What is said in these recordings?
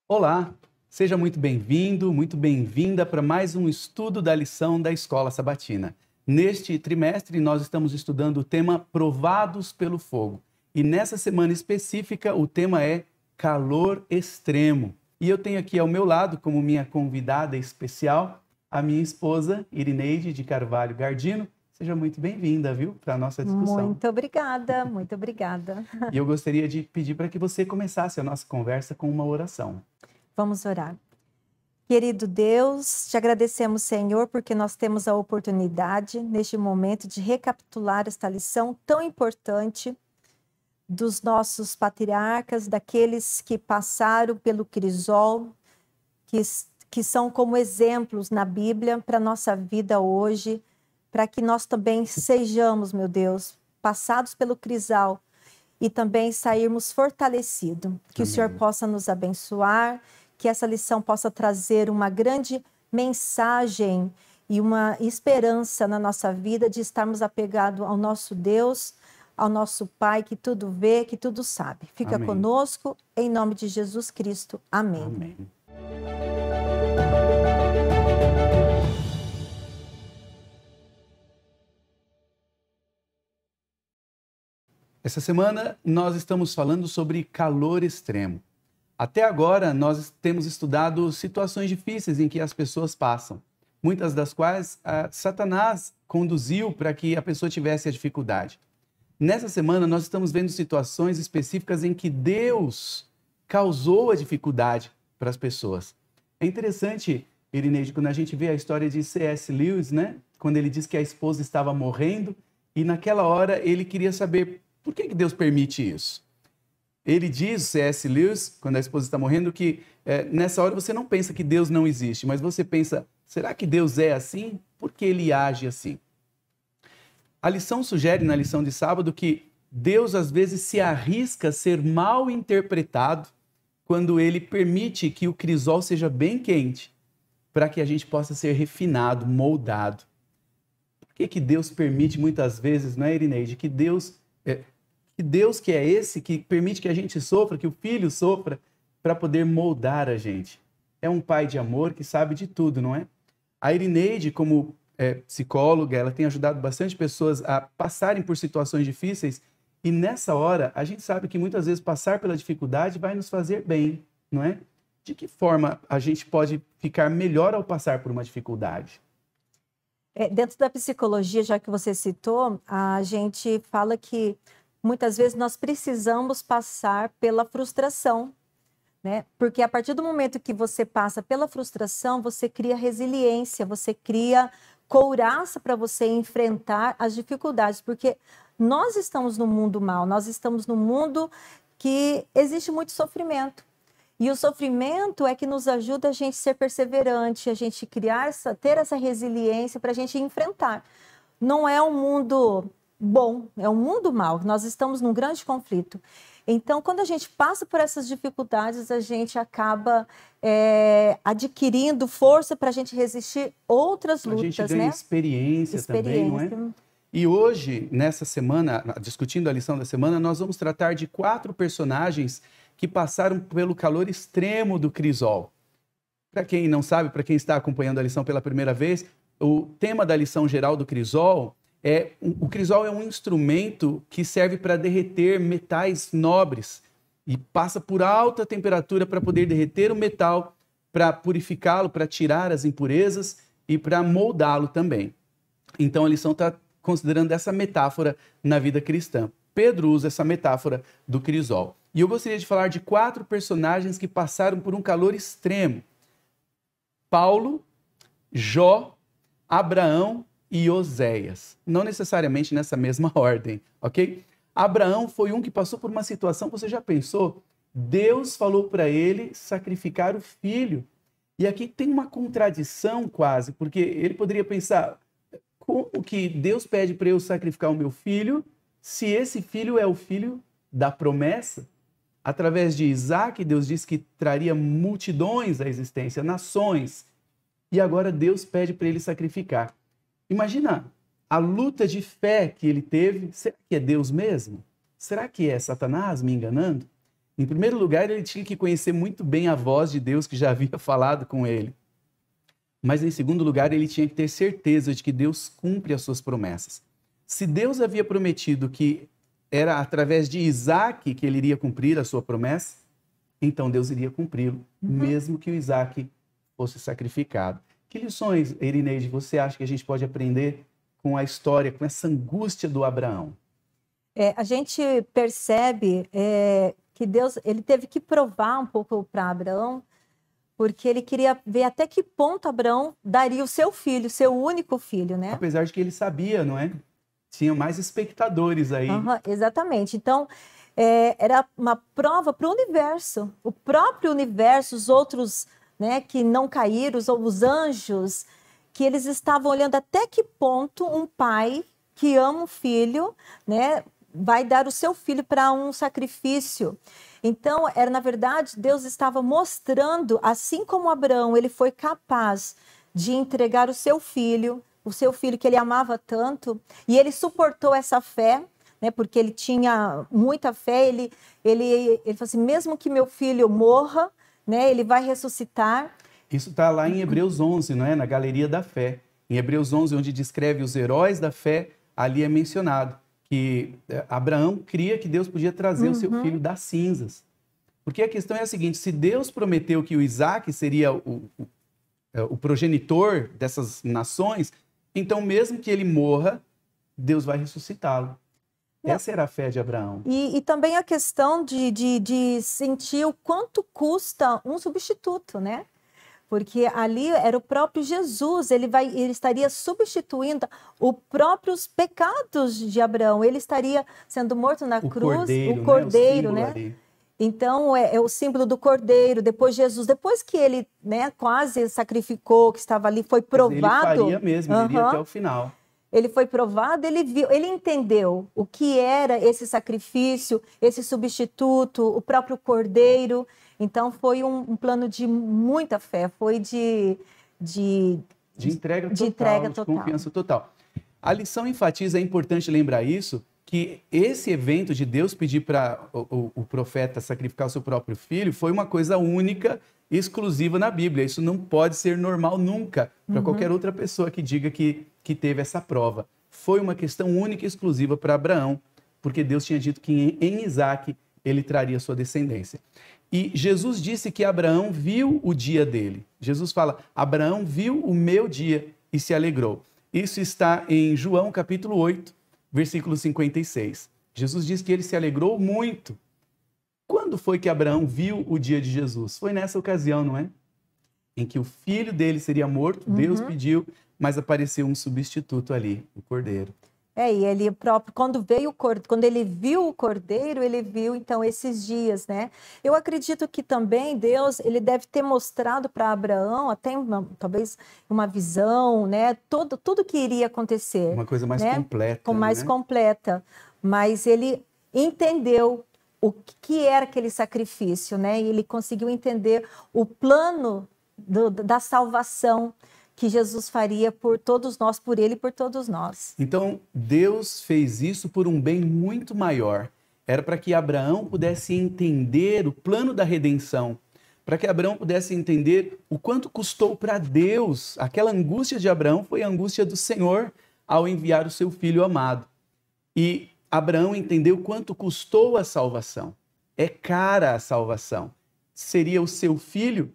Olá, seja muito bem-vindo, muito bem-vinda para mais um estudo da lição da Escola Sabatina. Neste trimestre, nós estamos estudando o tema Provados pelo Fogo. E nessa semana específica, o tema é calor extremo. E eu tenho aqui ao meu lado, como minha convidada especial, a minha esposa, Irineide de Carvalho Gardino. Seja muito bem-vinda, viu, para a nossa discussão. Muito obrigada, muito obrigada. E eu gostaria de pedir para que você começasse a nossa conversa com uma oração. Vamos orar. Querido Deus, te agradecemos, Senhor, porque nós temos a oportunidade, neste momento, de recapitular esta lição tão importante dos nossos patriarcas, daqueles que passaram pelo crisol, que são como exemplos na Bíblia para a nossa vida hoje, para que nós também sejamos, meu Deus, passados pelo crisol e também sairmos fortalecidos. Que Amém. O Senhor possa nos abençoar, que essa lição possa trazer uma grande mensagem e uma esperança na nossa vida de estarmos apegados ao nosso Deus, ao nosso Pai que tudo vê, que tudo sabe. Fica Amém. conosco, em nome de Jesus Cristo. Amém. Amém. Essa semana nós estamos falando sobre calor extremo. Até agora nós temos estudado situações difíceis em que as pessoas passam, muitas das quais Satanás conduziu para que a pessoa tivesse a dificuldade. Nessa semana nós estamos vendo situações específicas em que Deus causou a dificuldade para as pessoas. É interessante, Irineide, quando a gente vê a história de C.S. Lewis, né? Quando ele diz que a esposa estava morrendo e naquela hora ele queria saber por que Deus permite isso. Ele diz, C.S. Lewis, quando a esposa está morrendo, que nessa hora você não pensa que Deus não existe, mas você pensa, será que Deus é assim? Por que ele age assim? A lição sugere, na lição de sábado, que Deus às vezes se arrisca a ser mal interpretado quando ele permite que o crisol seja bem quente, para que a gente possa ser refinado, moldado. Por que Deus permite muitas vezes, não é, Irineide, que Deus que é esse que permite que a gente sofra, que o filho sofra, para poder moldar a gente? É um pai de amor que sabe de tudo, não é? A Irineide, como psicóloga, ela tem ajudado bastante pessoas a passarem por situações difíceis e nessa hora a gente sabe que muitas vezes passar pela dificuldade vai nos fazer bem, não é? De que forma a gente pode ficar melhor ao passar por uma dificuldade? Dentro da psicologia, já que você citou, a gente fala que muitas vezes nós precisamos passar pela frustração, né? Porque a partir do momento que você passa pela frustração, você cria resiliência, você cria couraça para você enfrentar as dificuldades, porque nós estamos no mundo mal, nós estamos no mundo que existe muito sofrimento. E o sofrimento é que nos ajuda a gente ser perseverante, a gente ter essa resiliência para a gente enfrentar. Não é um mundo bom, é um mundo mau. Nós estamos num grande conflito. Então, quando a gente passa por essas dificuldades, a gente acaba adquirindo força para a gente resistir outras lutas, né? A gente ganha experiência também, não é? E hoje, nessa semana, discutindo a lição da semana, nós vamos tratar de 4 personagens que passaram pelo calor extremo do crisol. Para quem não sabe, para quem está acompanhando a lição pela primeira vez, o tema da lição geral do crisol o crisol é um instrumento que serve para derreter metais nobres e passa por alta temperatura para poder derreter o metal, para purificá-lo, para tirar as impurezas e para moldá-lo também. Então a lição está considerando essa metáfora na vida cristã. Pedro usa essa metáfora do crisol. E eu gostaria de falar de 4 personagens que passaram por um calor extremo: Paulo, Jó, Abraão e Oséias. Não necessariamente nessa mesma ordem, ok? Abraão foi um que passou por uma situação, você já pensou? Deus falou para ele sacrificar o filho. E aqui tem uma contradição quase, porque ele poderia pensar, como que Deus pede para eu sacrificar o meu filho, se esse filho é o filho da promessa? Através de Isaac, Deus disse que traria multidões à existência, nações. E agora Deus pede para ele sacrificar. Imagina a luta de fé que ele teve. Será que é Deus mesmo? Será que é Satanás me enganando? Em primeiro lugar, ele tinha que conhecer muito bem a voz de Deus que já havia falado com ele. Mas em segundo lugar, ele tinha que ter certeza de que Deus cumpre as suas promessas. Se Deus havia prometido que era através de Isaac que ele iria cumprir a sua promessa, então Deus iria cumpri-lo, mesmo que o Isaac fosse sacrificado. Que lições, Irineide, você acha que a gente pode aprender com a história, com essa angústia do Abraão? A gente percebe que Deus ele teve que provar um pouco para Abraão, porque ele queria ver até que ponto Abraão daria o seu filho, seu único filho, né? Apesar de que ele sabia, não é? Tinha mais espectadores aí. Exatamente. Então, era uma prova para o universo. O próprio universo, os outros, né, que não caíram, os anjos, que eles estavam olhando até que ponto um pai que ama um filho, né, vai dar o seu filho para um sacrifício. Então, na verdade, Deus estava mostrando, assim como Abraão, ele foi capaz de entregar o seu filho que ele amava tanto, e ele suportou essa fé, né, porque ele tinha muita fé, ele falou assim, mesmo que meu filho morra, né, ele vai ressuscitar. Isso está lá em Hebreus 11, não é? Na Galeria da Fé. Em Hebreus 11, onde descreve os heróis da fé, ali é mencionado que Abraão cria que Deus podia trazer o seu filho das cinzas. Porque a questão é a seguinte, se Deus prometeu que o Isaac seria o progenitor dessas nações, então mesmo que ele morra, Deus vai ressuscitá-lo. Essa era a fé de Abraão. E também a questão de sentir o quanto custa um substituto, né? Porque ali era o próprio Jesus, ele estaria substituindo os próprios pecados de Abraão, ele estaria sendo morto na cruz, o cordeiro, né? Então, é o símbolo do cordeiro, depois Jesus, depois que ele, né, quase sacrificou, que estava ali, foi provado. Ele faria mesmo, ele iria até o final. Ele foi provado, ele viu, ele entendeu o que era esse sacrifício, esse substituto, o próprio cordeiro. Então, foi um plano de muita fé, foi de entrega total, de confiança total. A lição enfatiza, é importante lembrar isso, que esse evento de Deus pedir para o profeta sacrificar o seu próprio filho foi uma coisa única, exclusiva na Bíblia. Isso não pode ser normal nunca para qualquer outra pessoa que diga que teve essa prova. Foi uma questão única e exclusiva para Abraão, porque Deus tinha dito que em Isaac ele traria sua descendência. E Jesus disse que Abraão viu o dia dele. Jesus fala, Abraão viu o meu dia e se alegrou. Isso está em João capítulo 8, versículo 56. Jesus diz que ele se alegrou muito. Quando foi que Abraão viu o dia de Jesus? Foi nessa ocasião, não é? Em que o filho dele seria morto, Deus pediu, mas apareceu um substituto ali, o cordeiro. E ele próprio, quando ele viu o cordeiro, ele viu então esses dias, né? Eu acredito que também Deus, ele deve ter mostrado para Abraão até talvez uma visão, né? Tudo que iria acontecer. Uma coisa mais né? completa. Mais completa. Mas ele entendeu o que era aquele sacrifício, né? E ele conseguiu entender o plano da salvação que Jesus faria por todos nós, por ele e por todos nós. Então, Deus fez isso por um bem muito maior. Era para que Abraão pudesse entender o plano da redenção, para que Abraão pudesse entender o quanto custou para Deus. Aquela angústia de Abraão foi a angústia do Senhor ao enviar o seu filho amado. E Abraão entendeu quanto custou a salvação. É cara a salvação. Seria o seu filho,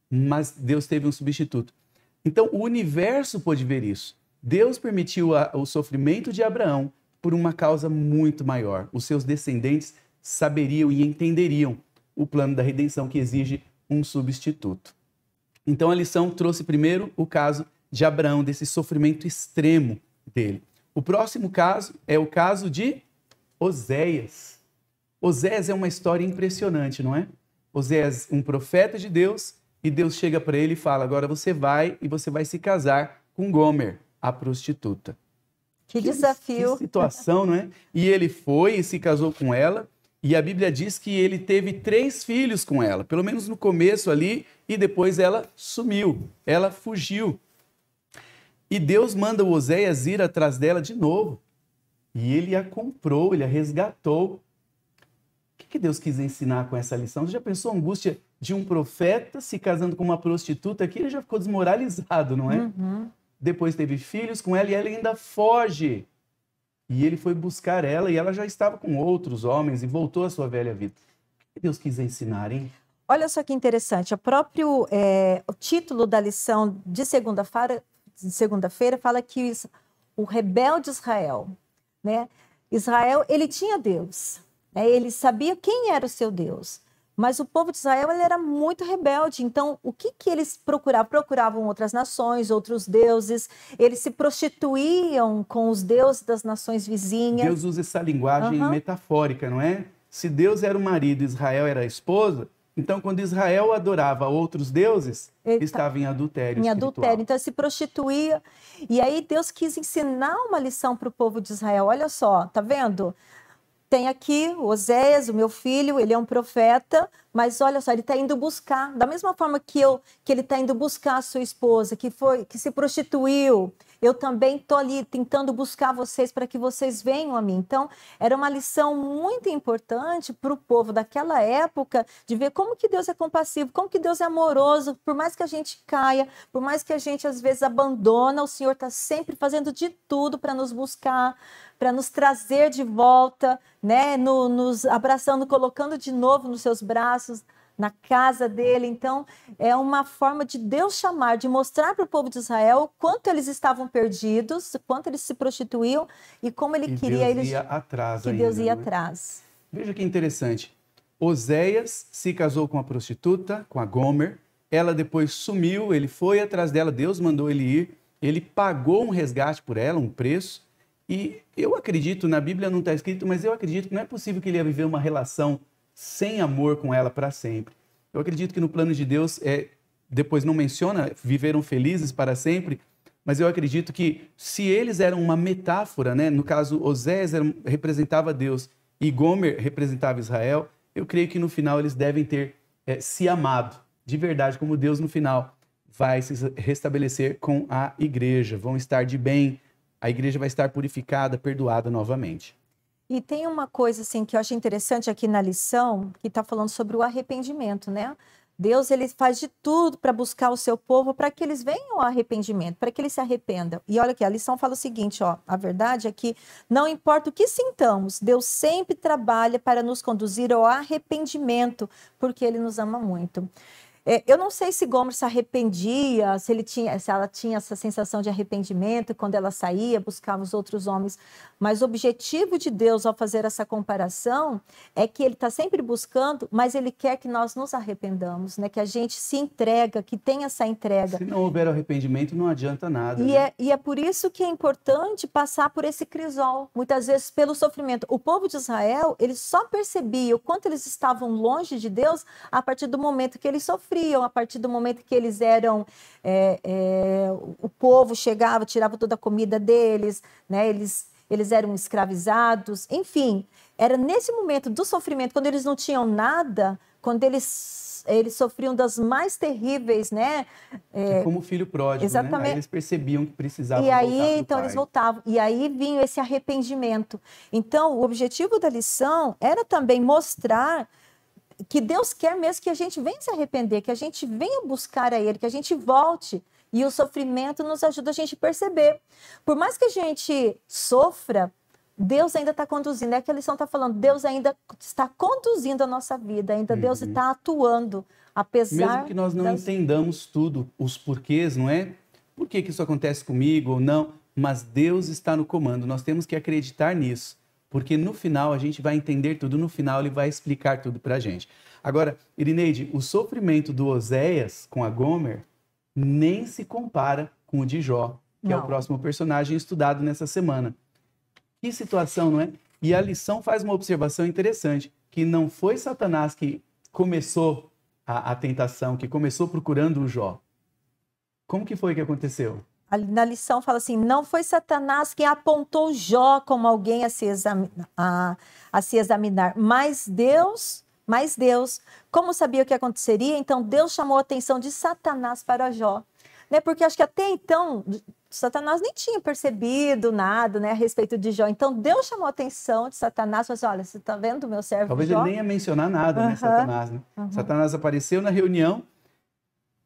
mas Deus teve um substituto. Então, o universo pôde ver isso. Deus permitiu o sofrimento de Abraão por uma causa muito maior. Os seus descendentes saberiam e entenderiam o plano da redenção que exige um substituto. Então, a lição trouxe primeiro o caso de Abraão, desse sofrimento extremo dele. O próximo caso é o caso de Oséias. Oséias é uma história impressionante, não é? Oséias, um profeta de Deus, e Deus chega para ele e fala, agora você vai se casar com Gomer, a prostituta. Que desafio. Que situação, não é? E ele foi e se casou com ela, E a Bíblia diz que ele teve 3 filhos com ela, pelo menos no começo ali, e depois ela sumiu, ela fugiu. E Deus manda o Oséias ir atrás dela de novo. E ele a comprou, ele a resgatou. O que Deus quis ensinar com essa lição? Você já pensou a angústia de um profeta se casando com uma prostituta? Aqui ele já ficou desmoralizado, não é? Uhum. Depois teve filhos com ela e ela ainda foge. E ele foi buscar ela e ela já estava com outros homens e voltou à sua velha vida. O que Deus quis ensinar, hein? Olha só que interessante, o título da lição de segunda-feira fala que o rebelde Israel, né? Israel, ele tinha Deus, né? Ele sabia quem era o seu Deus, mas o povo de Israel ele era muito rebelde. Então, o que eles procuravam? Procuravam outras nações, outros deuses, eles se prostituíam com os deuses das nações vizinhas. Deus usa essa linguagem metafórica, não é? Se Deus era o marido e Israel era a esposa, então quando Israel adorava outros deuses, estava em adultério espiritual. Adultério, então se prostituía. E aí Deus quis ensinar uma lição para o povo de Israel. Olha só, tá vendo? Tem aqui o Oséias, o meu filho, ele é um profeta, mas olha só, ele está indo buscar, da mesma forma que ele está indo buscar a sua esposa, que se prostituiu, eu também estou ali tentando buscar vocês para que vocês venham a mim. Então, era uma lição muito importante para o povo daquela época, de ver como que Deus é compassivo, como que Deus é amoroso, por mais que a gente caia, por mais que a gente às vezes abandona, o Senhor está sempre fazendo de tudo para nos buscar, para nos trazer de volta, né? Nos abraçando, colocando de novo nos seus braços, na casa dele. Então, é uma forma de Deus chamar, de mostrar para o povo de Israel o quanto eles estavam perdidos, o quanto eles se prostituíam e como ele queria Deus ia atrás que ainda, Deus ia não é? atrás. Veja que interessante. Oséias se casou com a prostituta, com a Gomer. Ela depois sumiu, ele foi atrás dela, Deus mandou ele ir. Ele pagou um resgate por ela, um preço. E eu acredito, na Bíblia não está escrito, mas eu acredito que não é possível que ele ia viver uma relação sem amor com ela para sempre. Eu acredito que no plano de Deus, depois não menciona, viveram felizes para sempre, mas eu acredito que se eles eram uma metáfora, né? No caso, Oséias representava Deus e Gomer representava Israel, eu creio que no final eles devem ter se amado, de verdade, como Deus no final vai se restabelecer com a igreja, vão estar de bem, a igreja vai estar purificada, perdoada novamente. E tem uma coisa assim que eu achei interessante aqui na lição, que está falando sobre o arrependimento, né? Deus ele faz de tudo para buscar o seu povo, para que eles venham ao arrependimento, para que eles se arrependam. E olha aqui, a lição fala o seguinte, ó, a verdade é que não importa o que sintamos, Deus sempre trabalha para nos conduzir ao arrependimento, porque ele nos ama muito. Eu não sei se Gomer se arrependia, se ela tinha essa sensação de arrependimento quando ela saía, buscava os outros homens, mas o objetivo de Deus ao fazer essa comparação é que ele está sempre buscando, mas ele quer que nós nos arrependamos, né? Que a gente se entrega, que tenha essa entrega. Se não houver arrependimento, não adianta nada. E é por isso que é importante passar por esse crisol, muitas vezes pelo sofrimento. O povo de Israel, ele só percebia o quanto eles estavam longe de Deus a partir do momento que eles sofriam, a partir do momento que eles eram, o povo chegava, tirava toda a comida deles, né? Eles eram escravizados, enfim, era nesse momento do sofrimento, quando eles não tinham nada, quando eles sofriam das mais terríveis, né? Como o filho pródigo, exatamente. Né? Aí eles percebiam que precisavam voltar pro pai. Então eles voltavam, e aí vinha esse arrependimento. Então o objetivo da lição era também mostrar que Deus quer mesmo que a gente venha se arrepender, que a gente venha buscar a Ele, que a gente volte. E o sofrimento nos ajuda a gente a perceber. Por mais que a gente sofra, Deus ainda está conduzindo. É que a lição está falando, Deus ainda está conduzindo a nossa vida, ainda Deus está atuando, apesar... Mesmo que nós não entendamos tudo, os porquês, não é? Por que isso acontece comigo ou não? Mas Deus está no comando, nós temos que acreditar nisso. Porque no final a gente vai entender tudo, no final ele vai explicar tudo para a gente. Agora, Irineide, o sofrimento do Oséias com a Gomer nem se compara com o de Jó, que é o próximo personagem estudado nessa semana. Que situação, não é? E a lição faz uma observação interessante, que não foi Satanás que começou a tentação, que começou procurando o Jó. Como que foi que aconteceu? na lição fala assim, não foi Satanás quem apontou Jó como alguém a se examinar, mas Deus, como sabia o que aconteceria, então Deus chamou a atenção de Satanás para Jó. Né? Porque acho que até então, Satanás nem tinha percebido nada, né, a respeito de Jó. Então Deus chamou a atenção de Satanás, falou assim, olha, você está vendo o meu servo Talvez Jó? ele nem ia mencionar nada, né, Satanás, né? Satanás apareceu na reunião,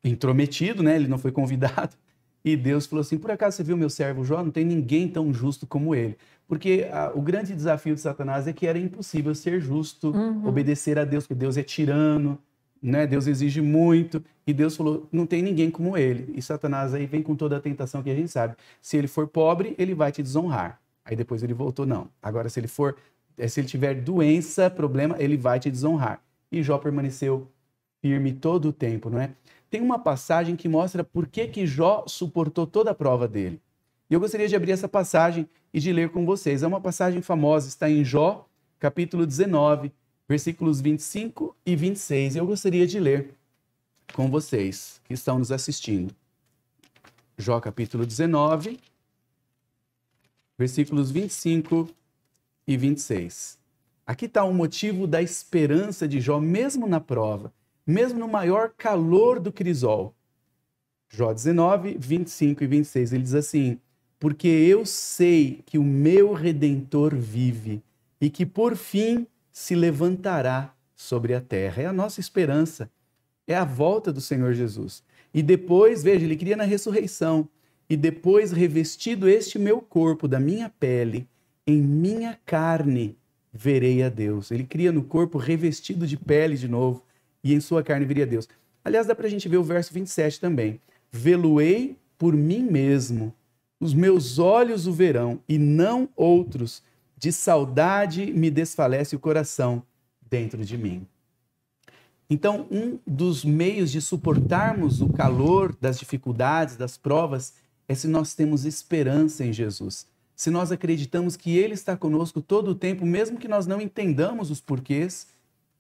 intrometido, né? Ele não foi convidado. E Deus falou assim, por acaso você viu meu servo Jó? Não tem ninguém tão justo como ele. Porque o grande desafio de Satanás é que era impossível ser justo, obedecer a Deus, porque Deus é tirano, né? Deus exige muito. E Deus falou, não tem ninguém como ele. E Satanás aí vem com toda a tentação que a gente sabe. Se ele for pobre, ele vai te desonrar. Aí depois ele voltou, não. Agora, se ele tiver doença, problema, ele vai te desonrar. E Jó permaneceu firme todo o tempo, não é? Tem uma passagem que mostra por que Jó suportou toda a prova dele. E eu gostaria de abrir essa passagem e de ler com vocês. É uma passagem famosa, está em Jó, capítulo 19, versículos 25 e 26. Eu gostaria de ler com vocês que estão nos assistindo. Jó, capítulo 19, versículos 25 e 26. Aqui está o motivo da esperança de Jó, mesmo na prova. Mesmo no maior calor do crisol. Jó 19, 25 e 26, ele diz assim, porque eu sei que o meu Redentor vive e que por fim se levantará sobre a terra. É a nossa esperança, é a volta do Senhor Jesus. E depois, veja, ele cria na ressurreição, e depois revestido este meu corpo da minha pele, em minha carne verei a Deus. Ele cria no corpo revestido de pele de novo, e em sua carne viria Deus. Aliás, dá para a gente ver o verso 27 também. Vê-lo-ei por mim mesmo, os meus olhos o verão, e não outros. De saudade me desfalece o coração dentro de mim. Então, um dos meios de suportarmos o calor das dificuldades, das provas, é se nós temos esperança em Jesus. Se nós acreditamos que Ele está conosco todo o tempo, mesmo que nós não entendamos os porquês,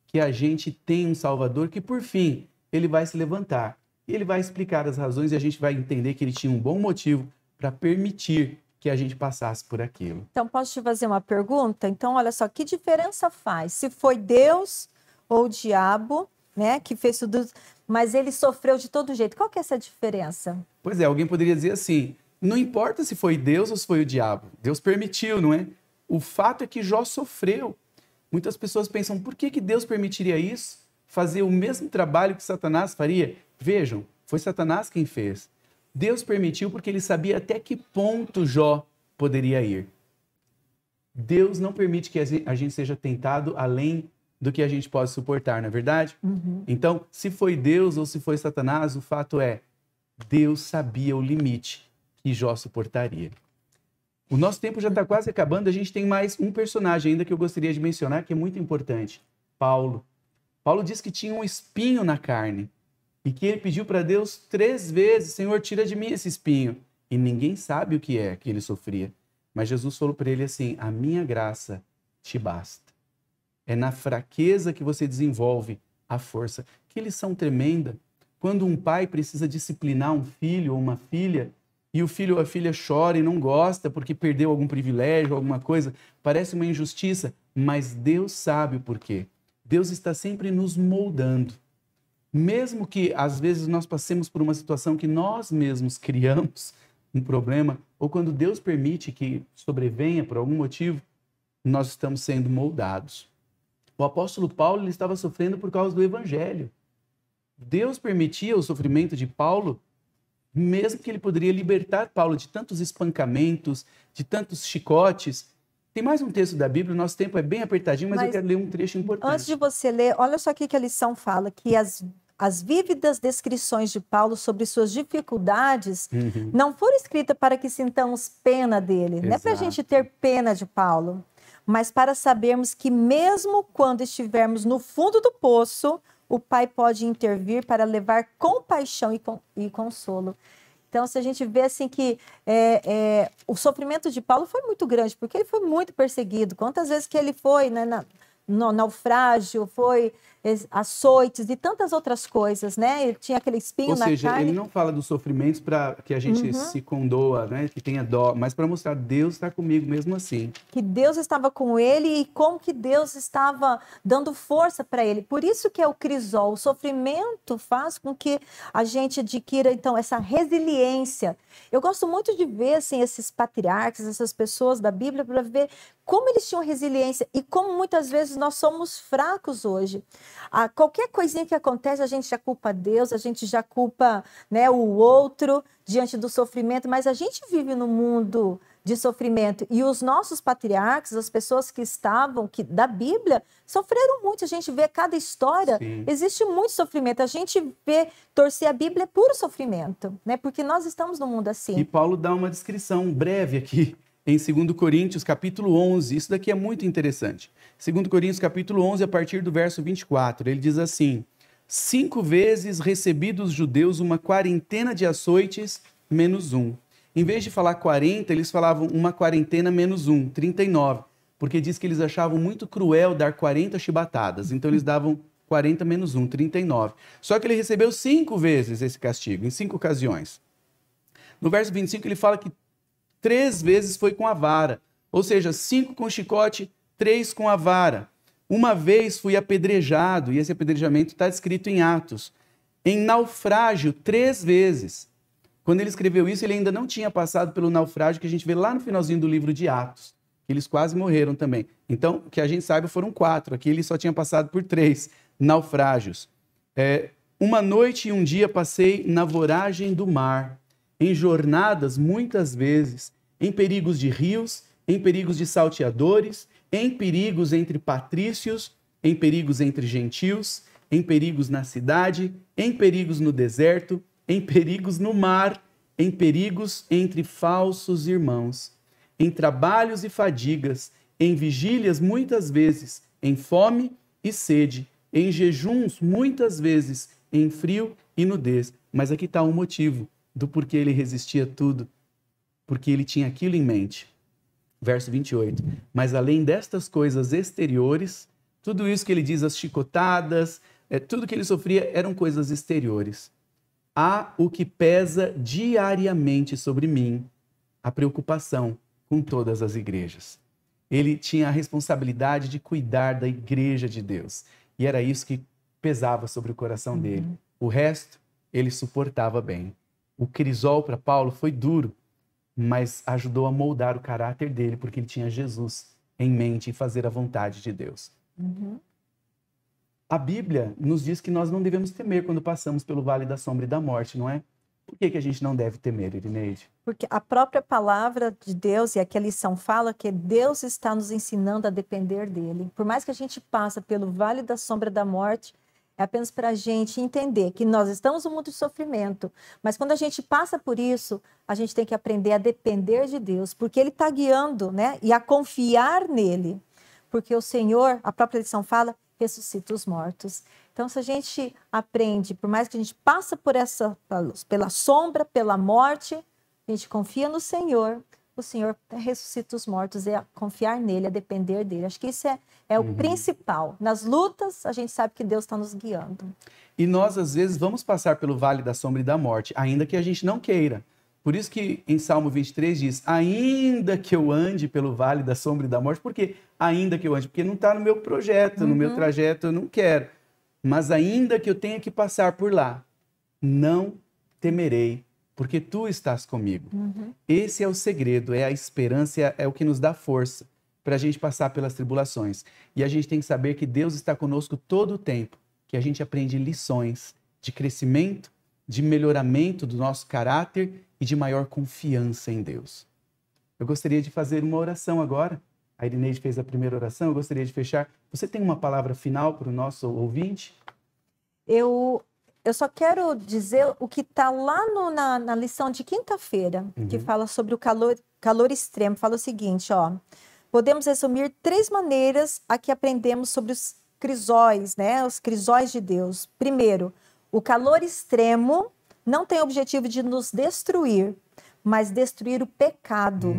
que a gente tem um Salvador que, por fim, ele vai se levantar. E ele vai explicar as razões e a gente vai entender que ele tinha um bom motivo para permitir que a gente passasse por aquilo. Então, posso te fazer uma pergunta? Então, olha só, que diferença faz? Se foi Deus ou o diabo, né, que fez tudo, mas ele sofreu de todo jeito. Qual que é essa diferença? Pois é, alguém poderia dizer assim, não importa se foi Deus ou se foi o diabo. Deus permitiu, não é? O fato é que Jó sofreu. Muitas pessoas pensam, por que Deus permitiria isso? Fazer o mesmo trabalho que Satanás faria? Vejam, foi Satanás quem fez. Deus permitiu porque ele sabia até que ponto Jó poderia ir. Deus não permite que a gente seja tentado além do que a gente pode suportar, não é verdade? Então, se foi Deus ou se foi Satanás, o fato é, Deus sabia o limite que Jó suportaria. O nosso tempo já está quase acabando, a gente tem mais um personagem ainda que eu gostaria de mencionar, que é muito importante, Paulo. Paulo diz que tinha um espinho na carne e que ele pediu para Deus 3 vezes, Senhor, tira de mim esse espinho. E ninguém sabe o que é que ele sofria. Mas Jesus falou para ele assim, a minha graça te basta. É na fraqueza que você desenvolve a força. Que lição tremenda. Quando um pai precisa disciplinar um filho ou uma filha, e o filho ou a filha chora e não gosta porque perdeu algum privilégio, alguma coisa, parece uma injustiça, mas Deus sabe o porquê. Deus está sempre nos moldando. Mesmo que às vezes nós passemos por uma situação que nós mesmos criamos, um problema, ou quando Deus permite que sobrevenha por algum motivo, nós estamos sendo moldados. O apóstolo Paulo ele estava sofrendo por causa do evangelho. Deus permitia o sofrimento de Paulo, mesmo que ele poderia libertar Paulo de tantos espancamentos, de tantos chicotes. Tem mais um texto da Bíblia, o nosso tempo é bem apertadinho, mas eu quero ler um trecho importante. Antes de você ler, olha só aqui que a lição fala, que as vívidas descrições de Paulo sobre suas dificuldades não foram escritas para que sintamos pena dele. Exato. Não é para a gente ter pena de Paulo, mas para sabermos que mesmo quando estivermos no fundo do poço, o Pai pode intervir para levar compaixão e consolo. Então, se a gente vê assim que o sofrimento de Paulo foi muito grande, porque ele foi muito perseguido. Quantas vezes que ele foi, né, no naufrágio, foi açoites e tantas outras coisas, né? Ele tinha aquele espinho na seja, carne. ele não fala dos sofrimentos para que a gente se condoa, né? Que tenha dó, mas para mostrar Deus está comigo mesmo assim. Que Deus estava com ele e como que Deus estava dando força para ele. Por isso que é o crisol. O sofrimento faz com que a gente adquira, então, essa resiliência. Eu gosto muito de ver, assim, esses patriarcas, essas pessoas da Bíblia, para ver como eles tinham resiliência e como muitas vezes nós somos fracos hoje. Qualquer coisinha que acontece, a gente já culpa Deus, a gente já culpa, né, o outro diante do sofrimento, mas a gente vive num mundo de sofrimento. E os nossos patriarcas, as pessoas que estavam da Bíblia, sofreram muito. A gente vê cada história, Sim. Existe muito sofrimento. A gente vê torcer a Bíblia é puro sofrimento, né? Porque nós estamos num mundo assim. E Paulo dá uma descrição breve aqui em 2 Coríntios, capítulo 11. Isso daqui é muito interessante. 2 Coríntios, capítulo 11, a partir do verso 24. Ele diz assim: 5 vezes recebi dos judeus uma quarentena de açoites menos um. Em vez de falar 40, eles falavam uma quarentena menos um, 39. Porque diz que eles achavam muito cruel dar 40 chibatadas. Então eles davam 40 menos 1, 39. Só que ele recebeu 5 vezes esse castigo, em 5 ocasiões. No verso 25 ele fala que 3 vezes foi com a vara. Ou seja, 5 com chicote, 3 com a vara. Uma vez fui apedrejado, e esse apedrejamento está descrito em Atos. Em naufrágio, 3 vezes. Quando ele escreveu isso, ele ainda não tinha passado pelo naufrágio que a gente vê lá no finalzinho do livro de Atos. Eles quase morreram também. Então, que a gente saiba, foram 4. Aqui ele só tinha passado por 3 naufrágios. Uma noite e um dia passei na voragem do mar, em jornadas muitas vezes, em perigos de rios, em perigos de salteadores, em perigos entre patrícios, em perigos entre gentios, em perigos na cidade, em perigos no deserto, em perigos no mar, em perigos entre falsos irmãos, em trabalhos e fadigas, em vigílias muitas vezes, em fome e sede, em jejuns muitas vezes, em frio e nudez. Mas aqui está um motivo do porquê ele resistia a tudo, porque ele tinha aquilo em mente. Verso 28. Mas além destas coisas exteriores, tudo isso que ele diz, as chicotadas, tudo que ele sofria eram coisas exteriores. Há o que pesa diariamente sobre mim, a preocupação com todas as igrejas. Ele tinha a responsabilidade de cuidar da igreja de Deus. E era isso que pesava sobre o coração dele. O resto, ele suportava bem. O crisol para Paulo foi duro, mas ajudou a moldar o caráter dele, porque ele tinha Jesus em mente e fazer a vontade de Deus. A Bíblia nos diz que nós não devemos temer quando passamos pelo vale da sombra e da morte, não é? Por que a gente não deve temer, Irineide? Porque a própria palavra de Deus, e aqui a lição fala que Deus está nos ensinando a depender dele. Por mais que a gente passe pelo vale da sombra da morte, é apenas para a gente entender que nós estamos no mundo de sofrimento, mas quando a gente passa por isso, a gente tem que aprender a depender de Deus, porque ele está guiando, né? E a confiar nele. Porque o Senhor, a própria lição fala, ressuscita os mortos. Então, se a gente aprende, por mais que a gente passe por pela sombra, pela morte, a gente confia no Senhor, o Senhor ressuscita os mortos, é confiar nele, é depender dele. Acho que isso é o principal. Nas lutas, a gente sabe que Deus está nos guiando. E nós, às vezes, vamos passar pelo vale da sombra e da morte, ainda que a gente não queira. Por isso que em Salmo 23 diz, ainda que eu ande pelo vale da sombra e da morte. Por quê? Ainda que eu ande, porque não está no meu projeto, no meu trajeto, eu não quero. Mas ainda que eu tenha que passar por lá, não temerei, porque tu estás comigo. Esse é o segredo, é a esperança, é o que nos dá força para a gente passar pelas tribulações. E a gente tem que saber que Deus está conosco todo o tempo, que a gente aprende lições de crescimento, de melhoramento do nosso caráter e de maior confiança em Deus. Eu gostaria de fazer uma oração agora. A Irineide fez a primeira oração, eu gostaria de fechar. Você tem uma palavra final para o nosso ouvinte? Eu só quero dizer o que está lá na lição de quinta-feira, que fala sobre o calor extremo. Fala o seguinte, ó. Podemos resumir 3 maneiras a que aprendemos sobre os crisóis, né? Os crisóis de Deus. Primeiro, o calor extremo não tem o objetivo de nos destruir, mas destruir o pecado.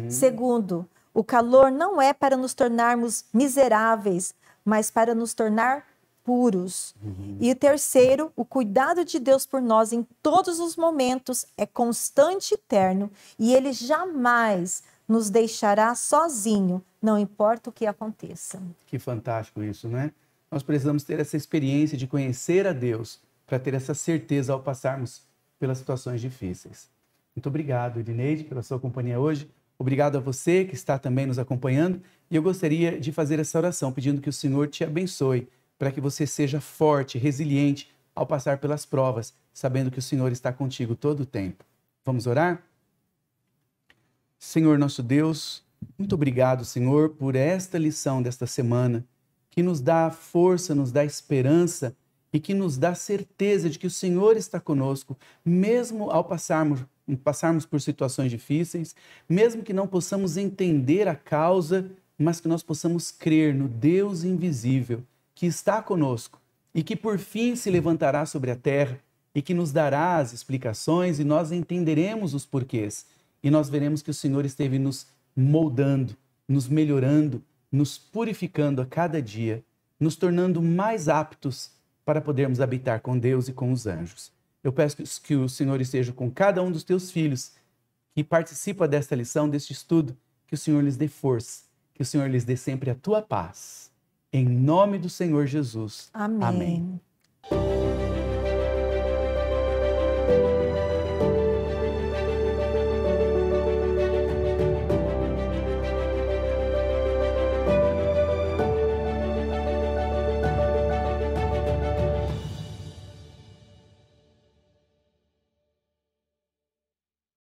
Segundo, o calor não é para nos tornarmos miseráveis, mas para nos tornar puros. E o terceiro, o cuidado de Deus por nós em todos os momentos é constante e eterno, e Ele jamais nos deixará sozinho, não importa o que aconteça. Que fantástico isso, né? Nós precisamos ter essa experiência de conhecer a Deus para ter essa certeza ao passarmos pelas situações difíceis. Muito obrigado, Edneide, pela sua companhia hoje. Obrigado a você que está também nos acompanhando. E eu gostaria de fazer essa oração pedindo que o Senhor te abençoe para que você seja forte, resiliente ao passar pelas provas, sabendo que o Senhor está contigo todo o tempo. Vamos orar? Senhor nosso Deus, muito obrigado, Senhor, por esta lição desta semana, que nos dá força, nos dá esperança e que nos dá certeza de que o Senhor está conosco, mesmo ao passarmos por situações difíceis, mesmo que não possamos entender a causa, mas que nós possamos crer no Deus invisível, que está conosco e que por fim se levantará sobre a terra e que nos dará as explicações e nós entenderemos os porquês. E nós veremos que o Senhor esteve nos moldando, nos melhorando, nos purificando a cada dia, nos tornando mais aptos para podermos habitar com Deus e com os anjos. Eu peço que o Senhor esteja com cada um dos teus filhos que participa desta lição, deste estudo, que o Senhor lhes dê força, que o Senhor lhes dê sempre a tua paz. Em nome do Senhor Jesus. Amém. Amém.